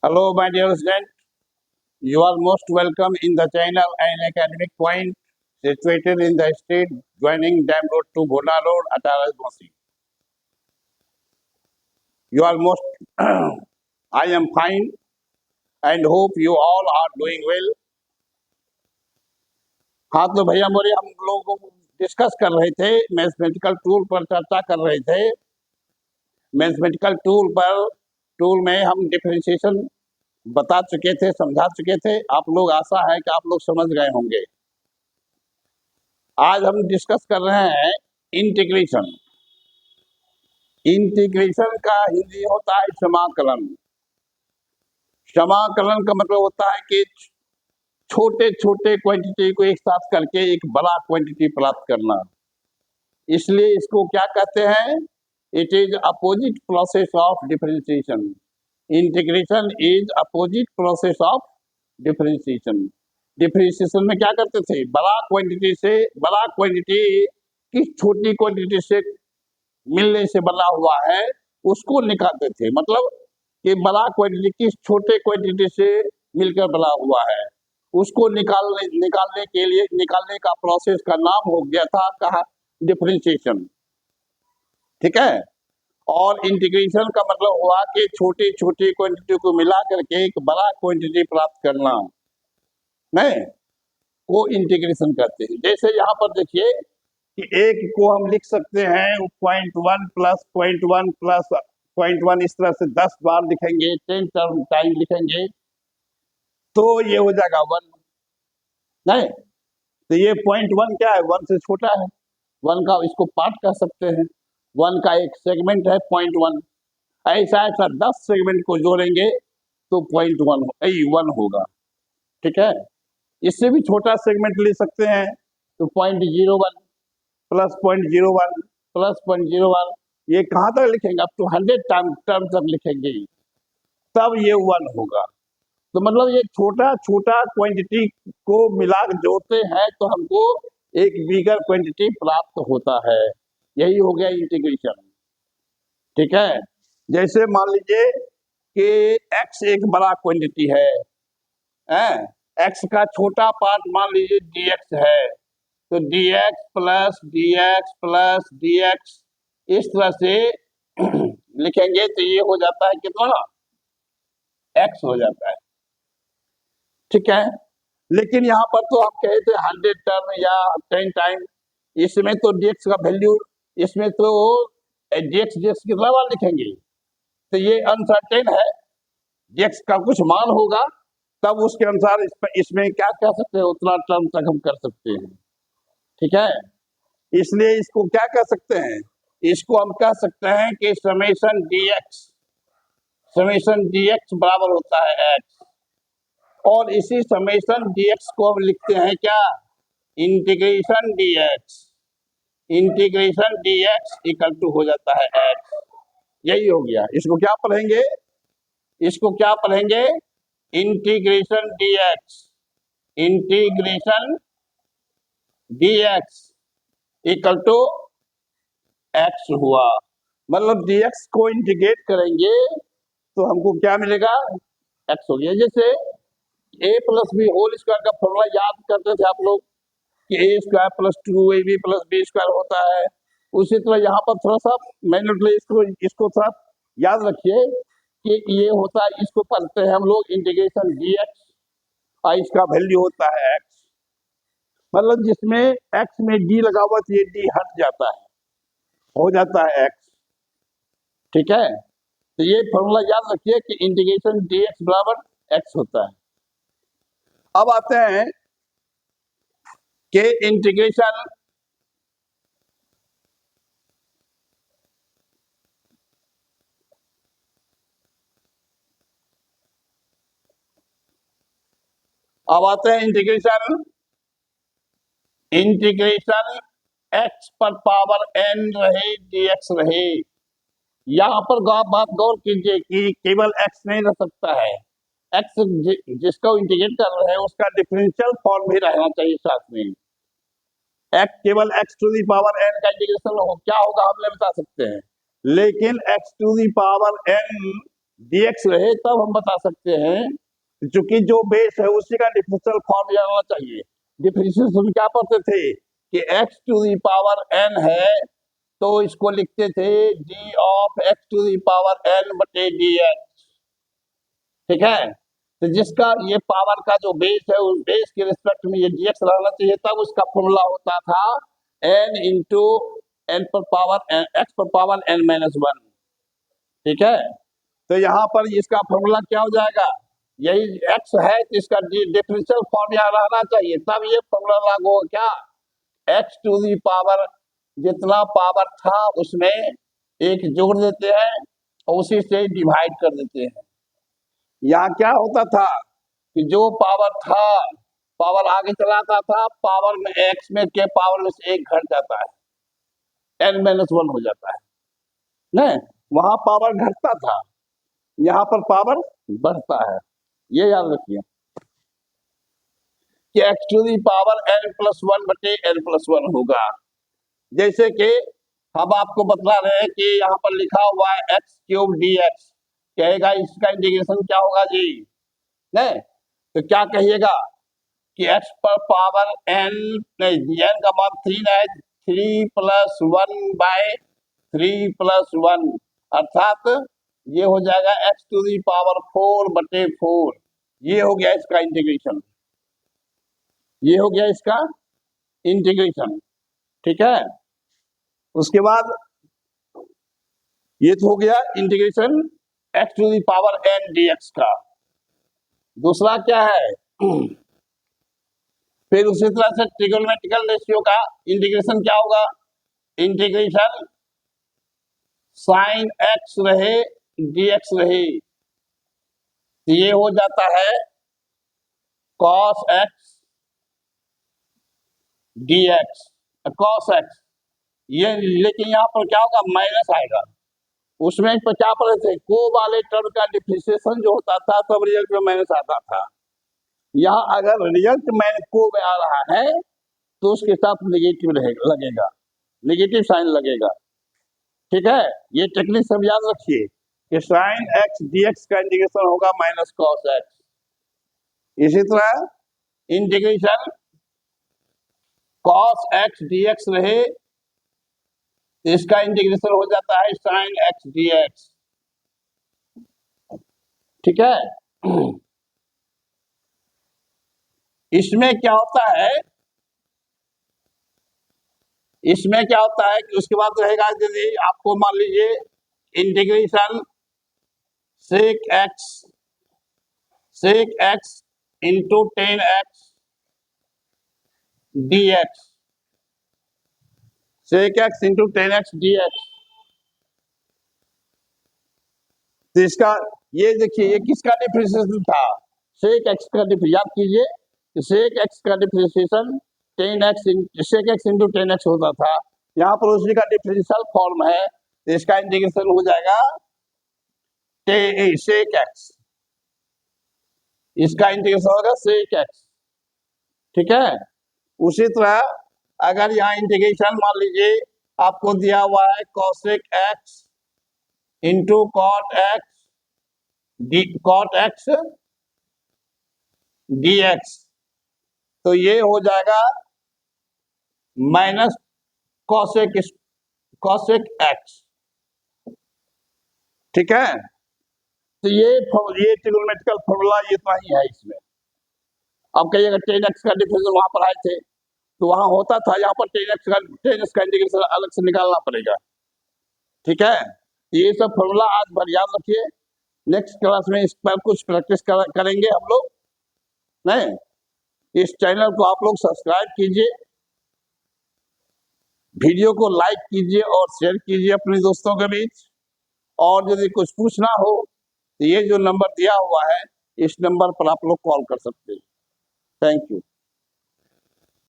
Hello, my dear student. You are most welcome in the channel and academic point situated in the street joining Dam Road to Bhona Road, Ataras Basi. You are most, I am fine and hope you all are doing well. हाँ तो भैया मोरे हम लोग discuss कर रहे थे mathematical tool पर चर्चा कर रहे थे। मैथमेटिकल टूल में हम डिफरेंशिएशन बता चुके थे, समझा चुके थे। आप लोग आशा है कि आप लोग समझ गए होंगे। आज हम डिस्कस कर रहे हैं इंटीग्रेशन। इंटीग्रेशन का हिंदी होता है समाकलन। समाकलन का मतलब होता है कि छोटे छोटे क्वांटिटी को एक साथ करके एक बड़ा क्वांटिटी प्राप्त करना। इसलिए इसको क्या कहते हैं? It is opposite process of differentiation. Integration is opposite process of differentiation. Differentiation में क्या करते थे? बड़ा क्वांटिटी किस छोटी क्वांटिटी से मिलने से बना हुआ है उसको निकालते थे। मतलब कि बड़ा क्वांटिटी किस छोटे क्वांटिटी से मिलकर बना हुआ है उसको निकालने का प्रोसेस का नाम हो गया था कहा डिफरेंशिएशन। ठीक है। और इंटीग्रेशन का मतलब हुआ कि छोटी छोटी क्वांटिटी को मिला करके एक बड़ा क्वांटिटी प्राप्त करना, नहीं वो इंटीग्रेशन कहते हैं। जैसे यहाँ पर देखिए कि एक को हम लिख सकते हैं 0.1 प्लस 0.1 प्लस 0.1, इस तरह से 10 बार लिखेंगे, 10 टाइम लिखेंगे तो ये हो जाएगा 1, नहीं तो ये 0.1 क्या है? 1 से छोटा है। 1 का इसको पार्ट कह सकते हैं। 1 का एक सेगमेंट है 0.1। ऐसा ऐसा 10 सेगमेंट को जोड़ेंगे तो 0.1 होगा। ठीक है। इससे भी छोटा सेगमेंट ले सकते हैं तो 0.01 प्लस 0.01 प्लस 0.01, ये कहाँ तक लिखेंगे? अप टू 100 टर्म तक लिखेंगे तब ये 1 होगा। तो मतलब ये छोटा छोटा क्वांटिटी को मिला जोड़ते हैं तो हमको एक बिगर क्वांटिटी प्राप्त होता है। यही हो गया इंटीग्रेशन। ठीक है। जैसे मान लीजिए कि x एक बड़ा क्वांटिटी है, x का छोटा पार्ट मान लीजिए dx है, तो dx प्लस dx इस तरह से लिखेंगे तो ये हो जाता है कितना? x हो जाता है। ठीक है। लेकिन यहाँ पर तो हम कहे थे 100 टर्म या 10 टाइम, इसमें तो dx का वैल्यू, इसमें तो dx कितना बार लिखेंगे? तो ये अनसर्टेन है, dx का कुछ मान होगा तब उसके अनुसार इसमें क्या कह सकते हैं, उतना टर्म तक हम कर सकते हैं। ठीक है। इसलिए इसको क्या कह सकते हैं? इसको हम कह सकते हैं कि समेशन dx बराबर होता है x, और इसी समेशन dx को हम लिखते हैं क्या? इंटीग्रेशन dx इक्वल टू हो जाता है x। यही हो गया। इसको क्या पढ़ेंगे? Integration dx equal to x हुआ। मतलब dx को इंटीग्रेट करेंगे तो हमको क्या मिलेगा? x हो गया। जैसे a plus b whole square का फॉर्मूला याद करते थे आप लोग कि a square plus 2ab plus b square होता है। उसी तरह यहाँ पर थोड़ा सा मैंने इसको थोड़ा याद रखिए कि ये होता है, इसको पढ़ते हैं हम लोग इंटीग्रेशन dx और इसका वैल्यू होता है x। मतलब जिसमें x में d लगा हुआ तो ये d हट जाता है, हो जाता है x। ठीक है। तो ये फॉर्मूला याद रखिए कि इंटीग्रेशन dx बराबर x होता है। अब आते हैं कि इंटीग्रेशन इंटीग्रेशन x पर पावर n रहे dx रहे। यहाँ पर बात गौर कीजिए कि केवल x नहीं रह सकता है, x जिसको इंटीग्रेट कर रहे हैं उसका डिफरेंशियल फॉर्म भी रहना चाहिए साथ में। केवल x to the power n का इंटीग्रेशन क्या होगा हम नहीं बता सकते हैं, लेकिन x to the power n dx रहे तब हम बता सकते हैं, क्योंकि जो बेस है उसी का डिफरेंशियल फॉर्म आना चाहिए। डिफरेंशिएशन क्या पढ़ते थे कि x to the power n है तो इसको लिखते थे d of x to the power n बटे dx, ठीक है। तो जिसका ये पावर का जो बेस है उस बेस के रिस्पेक्ट में ये dx रहना चाहिए, तब उसका फॉर्मूला होता था n इंटू n पर पावर x पर पावर n माइनस 1, ठीक है। तो यहाँ पर इसका फॉर्मूला क्या हो जाएगा, यही x है तो इसका डिफरेंशियल फॉर्म यहाँ रहना चाहिए, तब ये फॉर्मूला लागू हो क्या, x टू दी पावर जितना पावर था उसमें एक जोड़ देते हैं और उसी से डिवाइड कर देते हैं। यहाँ क्या होता था कि जो पावर था पावर आगे चलाता था, पावर में x में के पावर में से एक घट जाता है, n माइनस 1 हो जाता है, नहीं वहां पावर घटता था, यहाँ पर पावर बढ़ता है। ये याद रखिए कि x to the power n plus 1 बटे n प्लस 1 होगा। जैसे कि हम आपको बता रहे हैं कि यहाँ पर लिखा हुआ है x क्यूब dx, कहेगा इसका इंटीग्रेशन क्या होगा जी, नहीं तो क्या कहिएगा कि x पर पावर n नहीं n का मान 3 है, 3 प्लस 1 बाय 3 प्लस 1 अर्थात ये हो जाएगा x टू दी पावर 4 बटे 4। ये हो गया इसका इंटीग्रेशन, ये हो गया इसका इंटीग्रेशन, ठीक है। उसके बाद ये तो हो गया integration x to the power n dx का। दूसरा क्या है फिर उसी तरह से ट्रिगोनोमेट्रिकल रेशियो का इंटीग्रेशन क्या होगा, इंटीग्रेशन साइन x रहे dx रहे, ये हो जाता है cos x dx cos x, ये लेकिन यहाँ पर क्या होगा माइनस आएगा, उसमें पर क्या पढ़े थे को वाले टर्म का डिफरेंशिएशन जो होता था तब रिजल्ट में माइनस आता था। यहाँ अगर रिजल्ट में को आ रहा है तो उसके साथ नेगेटिव लगेगा, नेगेटिव साइन लगेगा, ठीक है। ये टेक्निक सब याद रखिए कि साइन x dx का इंटीग्रेशन होगा माइनस cos x। इसी तरह इंटीग्रेशन cos x dx रहे, इसका इंटीग्रेशन हो जाता है साइन x dx, ठीक है। इसमें क्या होता है, इसमें क्या होता है कि उसके बाद रहेगा यदि आपको मान लीजिए integration sec x into 10x dx, sec x into 10x dx, तो इसका ये देखिए ये किसका डिफरेंशिएशन था, sec x का याद कीजिए sec x का differentiation 10x sec x into 10x होता था, यहाँ पर उसी का डिफरेंशियल फॉर्म है तो इसका इंटीग्रेशन हो जाएगा sec x, इसका इंटीग्रेशन होगा sec x, ठीक है। उसी तरह अगर यहाँ इंटीग्रेशन मान लीजिए आपको दिया हुआ है cosec x into cot x dx, तो ये हो जाएगा माइनस cosec x, ठीक है। तो ये ट्रिगोनोमेट्रिकल फॉर्मूला इतना ही है इसमें। अब कहिएगा 10x का डिफरेंस वहां पर आए थे तो वहां होता था, यहाँ पर 10x का इंटीग्रेशन अलग से निकालना पड़ेगा, ठीक है। ये सब फॉर्मूला आज भर याद रखिए, नेक्स्ट क्लास में इस पर कुछ प्रैक्टिस करेंगे हम लोग, नहीं इस चैनल को आप लोग सब्सक्राइब कीजिए, वीडियो को लाइक कीजिए और शेयर कीजिए अपने दोस्तों के बीच, और यदि कुछ पूछना हो तो ये जो नंबर दिया हुआ है इस नंबर पर आप लोग कॉल कर सकते हैं। Thank you.